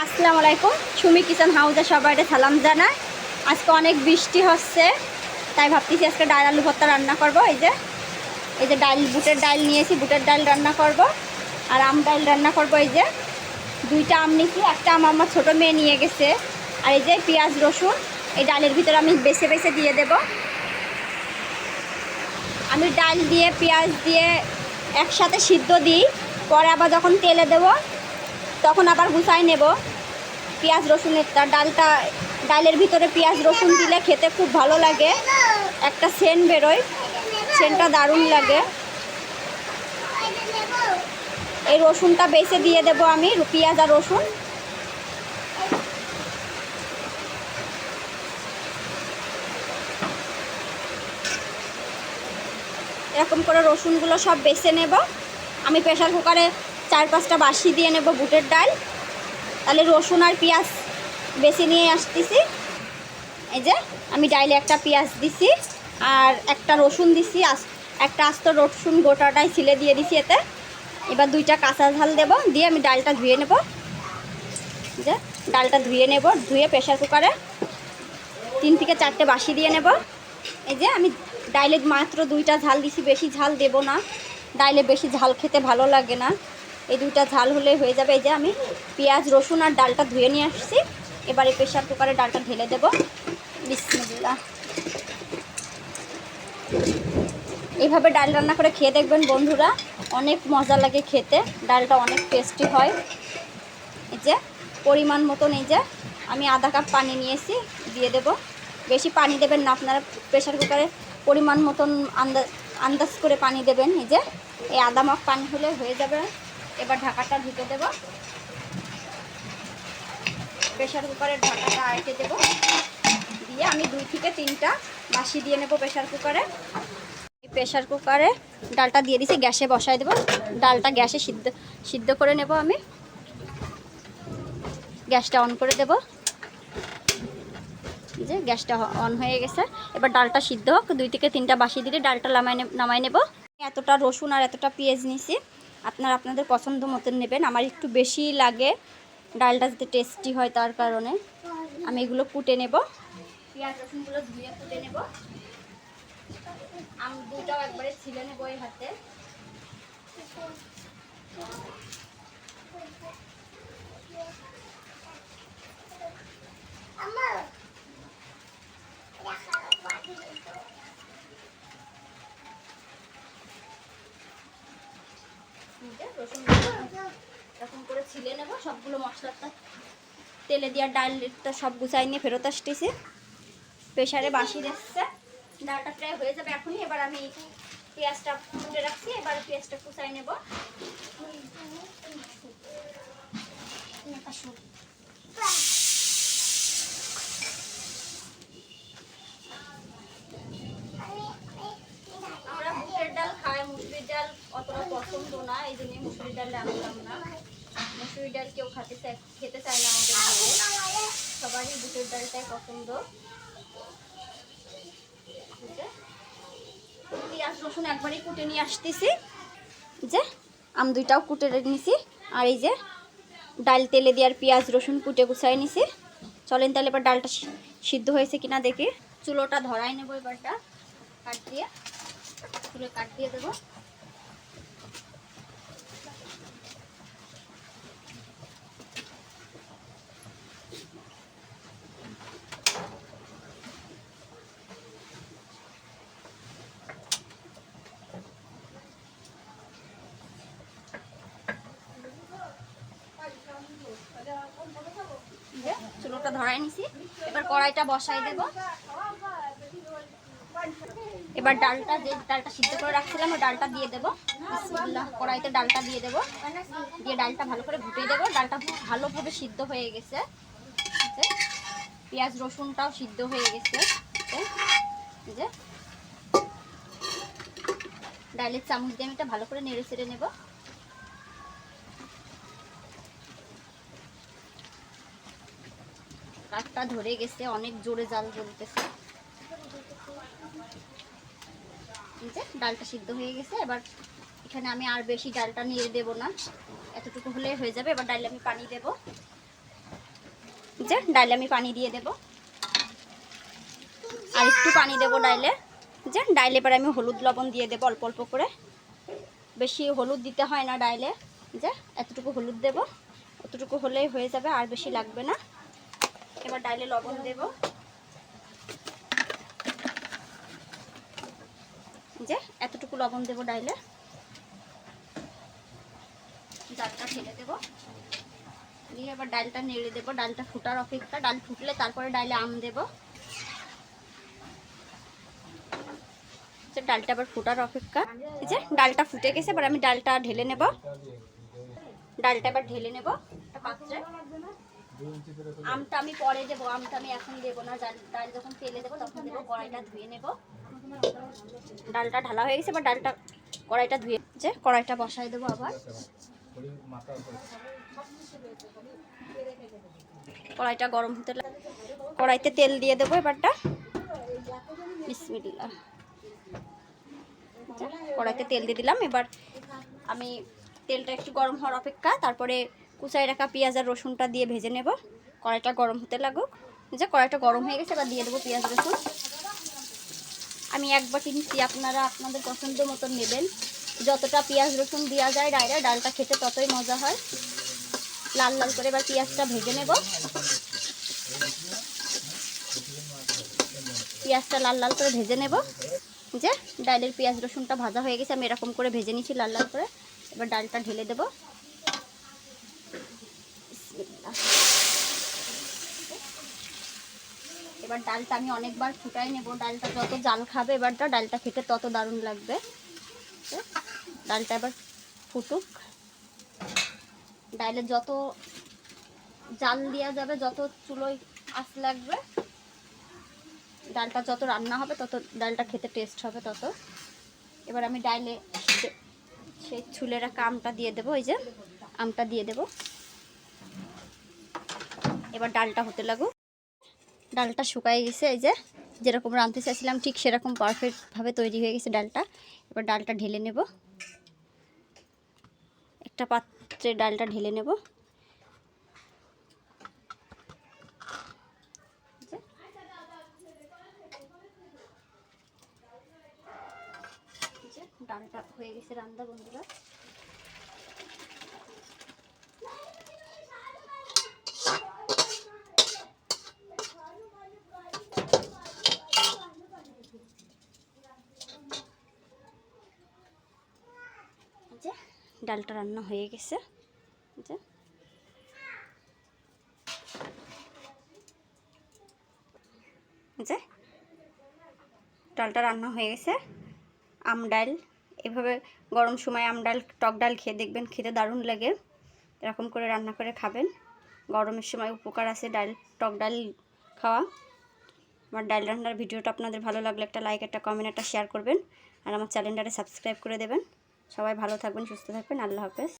আসসালামু আলাইকুম। সুমি কিচেন হাউসে সবাইকে সালাম জানাই। আজকে অনেক বৃষ্টি হচ্ছে, তাই ভাবতেছি আজকে ডাল আলু ভর্তা রান্না করব। এই যে ডাল, বুটের ডাল নিয়েছি, বুটের ডাল রান্না করব। আর আম ডাল রান্না করব। এই যে দুইটা আম নিয়েছি, একটা আম আমার ছোটো মেয়ে নিয়ে গেছে। আর এই যে পেঁয়াজ রসুন এই ডালের ভিতরে আমি বেছে বেছে দিয়ে দেব। আমি ডাল দিয়ে পেঁয়াজ দিয়ে একসাথে সিদ্ধ দিই, পরে আবার যখন তেলে দেব তখন আবার গুছাই নেব। পেঁয়াজ রসুনের ডালের ভিতরে পেঁয়াজ রসুন দিলে খেতে খুব ভালো লাগে, একটা সেন্ট বেরোয়, সেন্টটা দারুণ লাগে। এই রসুনটা বেছে দিয়ে দেব আমি, পেঁয়াজ আর রসুন। এরকম করে রসুনগুলো সব বেছে নেব। আমি প্রেশার কুকারে 4-5টা বাসি দিয়ে নেব বুটের ডাল। তাহলে রসুন আর পেঁয়াজ বেছে নিয়ে আসতেছি। এই যে আমি ডাইলে একটা পেঁয়াজ দিছি আর একটা রসুন দিছি, একটা আস্ত রসুন গোটাটাই ছিলে দিয়ে দিছি এতে। এবার 2টা কাঁচা ঝাল দেব, দিয়ে আমি ডালটা ধুয়ে নেব। যে ডালটা ধুয়ে নেব, ধুয়ে প্রেশার কুকারে 3 থেকে 4টে বাসি দিয়ে নেব। এই যে আমি ডাইলে মাত্র 2টা ঝাল দিছি, বেশি ঝাল দেব না, ডাইলে বেশি ঝাল খেতে ভালো লাগে না। এই 2টা ঝাল হলে হয়ে যাবে। এই যে আমি পেঁয়াজ রসুন আর ডালটা ধুয়ে নিয়ে আসছি। এবারে প্রেশার কুকারে ডালটা ঢেলে দেব। বিসমিল্লাহ। এইভাবে ডাল রান্না করে খেয়ে দেখবেন বন্ধুরা, অনেক মজা লাগে খেতে, ডালটা অনেক টেস্টি হয়। এই যে পরিমাণ মতন এই যে আমি আধা কাপ পানি নিয়েছি, দিয়ে দেব। বেশি পানি দেবেন না আপনারা, প্রেশার কুকারে পরিমাণ মতন আন্দাজ করে পানি দেবেন। এই যে এই আধা মগ পানি হলে হয়ে যাবে। এবার ঢাকাটা ঢেকে দেব, প্রেশার কুকারের ঢাকাটা আটকে দেব, দিয়ে আমি 2 থেকে 3টা বাসি দিয়ে নেব প্রেশার কুকারে। প্রেশার কুকারে ডালটা দিয়ে দিছি, গ্যাসে বসাই দেব। ডালটা গ্যাসে সিদ্ধ করে নেব আমি। গ্যাসটা অন করে দেব। যে গ্যাসটা অন হয়ে গেছে, এবার ডালটা সিদ্ধ হোক। 2 থেকে 3টা বাসি দিলে ডালটা নামাই নেব। এতটা রসুন আর এতটা পেঁয়াজ নিয়েছি, আপনারা আপনাদের পছন্দ মতন নেবেন। আমার একটু বেশি লাগে ডালটা যাতে টেস্টি হয়, তার কারণে আমি এগুলো কুটে নেব। পেঁয়াজ রসুনগুলো ধুয়ে কুটে নেব। আম দুটাও একবারে ছিলে নেব এই হাতে। রসুন এরকম করে ছিলে নেব। সবগুলো মশলাটা তেলে দিয়ে ডালটা সব গুছাই নিয়ে ফেরত আসতেছি। প্রেশারে বাসি দিচ্ছে, ডালটা প্রায় হয়ে যাবে এখনই। এবার আমি পেঁয়াজটা কুটে রাখছি, এবার পেঁয়াজটা কুচাই নেব। আমরা বুটের ডাল খাই, মুসুরির ডাল অতটা পছন্দ না, এই জন্যই মুসুরির ডালটা আনলাম না। মুসুরির ডাল কেউ খেতে চায় না আমাদের ঘরে, সবারই বুটের ডালটাই পছন্দ। পেঁয়াজ রসুন একবারই কুটে নিয়ে আসতেছি। যে আম 2টাও কুটে নিছি, আর এই যে ডাল তেলে দিয়ে আর পেঁয়াজ রসুন কুটে গুছাই নিছি। চলেন তাহলে এবার ডালটা সিদ্ধ হয়েছে কিনা দেখি। চুলোটা ধরাই নেবো, এবারটা কাট দিয়ে চুলে কাট দিয়ে দেবো। চুলোটা ধরাই নিছি, এবার কড়াইটা বসাই দেব। এবার যে ডালটা সিদ্ধ করে রাখছিলাম ওই ডালটা দিয়ে দেবো। কড়াইতে ডালটা দিয়ে দেবো, দিয়ে ডালটা ভালো করে ফুটিয়ে দেবো। ডালটা ভালোভাবে সিদ্ধ হয়ে গেছে, পেঁয়াজ রসুনটাও সিদ্ধ হয়ে গেছে। যে ডালের চামচ দিয়ে আমি এটা ভালো করে নেড়ে ছেড়ে নেব। কাঠটা ধরে গেছে, অনেক জোরে জাল জ্বলতেছে। ডালটা সিদ্ধ হয়ে গেছে। এবার এখানে আমি আর বেশি ডালটা নিয়ে দেব না, এতটুকু হলে হয়ে যাবে। এবার ডালে আমি পানি দেব। যে ডাইলে আমি পানি দিয়ে দেব, আর একটু পানি দেবো ডাইলে। যে ডাইলে পরে আমি হলুদ লবণ দিয়ে দেবো অল্প অল্প করে, বেশি হলুদ দিতে হয় না ডাইলে। যে এতটুকু হলুদ দেব, অতটুকু হলেই হয়ে যাবে, আর বেশি লাগবে না। এবার ডাইলে লবণ দেব, যে এতটুকু লবণ দেব ডাইলে। ডালটা ঢেলে দেবো, দিয়ে এবার ডালটা নেড়ে দেবো। ডালটা ফুটার অপেক্ষা, ডাল ফুটলে তারপরে ডাইলে আম দেবো। ডালটা আবার ফুটার অপেক্ষা। এই যে ডালটা ফুটে গেছে, এবার আমি ডালটা ঢেলে নেব। ডালটা এবার ঢেলে নেব একটা পাত্রে। আমটা আমি পরে দেবো, আমটা আমি এখন দেবো না, ডাল যখন তেলে দেবো তখন দেবো। কড়াইটা ধুয়ে নেব। ডালটা ঢালা হয়ে গেছে, এবার ডালটা কড়াইটা ধুয়ে যে কড়াইটা বসাই দেবো আবার। কড়াইটা গরম হতে কড়াইতে তেল দিয়ে দেবো এবারটা। বিসমিল্লাহ। কড়াইতে তেল দিয়ে দিলাম। এবার আমি তেলটা একটু গরম হওয়ার অপেক্ষা, তারপরে কুচাই রাখা পেঁয়াজ আর রসুনটা দিয়ে ভেজে নেব। কড়াইটা গরম হতে লাগুক। যে কড়াইটা গরম হয়ে গেছে, এবার দিয়ে দেবো পেঁয়াজ রসুন। আমি এক বাটি নিচ্ছি, আপনারা আপনাদের পছন্দ মতন নেবেন। যতটা পেঁয়াজ রসুন দেওয়া যায় ডাইরেক্ট ডালটা খেতে ততই মজা হয়। লাল লাল করে এবার পেঁয়াজটা ভেজে নেব। পেঁয়াজটা লাল লাল করে ভেজে নেব। যে ডালের পেঁয়াজ রসুনটা ভাজা হয়ে গেছে, আমি এরকম করে ভেজে নিচ্ছি লাল লাল করে। এবার ডালটা ঢেলে দেব। এবার ডালটা আমি অনেকবার ফুটাই নেব। ডালটা যত জাল খাবে এবারটা, ডালটা খেতে তত দারুণ লাগবে। ডালটা এবার ফুটুক। ডালে যত জাল দেওয়া যাবে, যত চুলোয় আঁচ লাগবে, ডালটা যত রান্না হবে তত ডালটা খেতে টেস্ট হবে তত। এবার আমি ডালে সেই ছুলে রাখা আমটা দিয়ে দেবো। এই যে আমটা দিয়ে দেবো। এবার ডালটা হতে লাগুক। ডালটা শুকাই গেছে, এই যে যেরকম রাঁধতে চাইছিলাম ঠিক সেরকম পারফেক্টভাবে তৈরি হয়ে গেছে ডালটা। এবার ডালটা ঢেলে নেব, একটা পাত্রে ডালটা ঢেলে নেব। ডালটা হয়ে গেছে রান্না বন্ধুরা। ডালটা রান্না হয়ে গেছে। যে ডালটা রান্না হয়ে গেছে। আম ডাল এভাবে গরম সময় আম ডাল টক ডাল খেয়ে দেখবেন, খেতে দারুণ লাগে। এরকম করে রান্না করে খাবেন, গরমের সময় উপকার আছে ডাল টক ডাল খাওয়া। আমার ডাল রান্নার ভিডিওটা আপনাদের ভালো লাগলে একটা লাইক, একটা কমেন্ট, একটা শেয়ার করবেন, আর আমার চ্যানেলটারে সাবস্ক্রাইব করে দেবেন। সবাই ভালো থাকবেন, সুস্থ থাকবেন। আল্লাহ হাফেজ।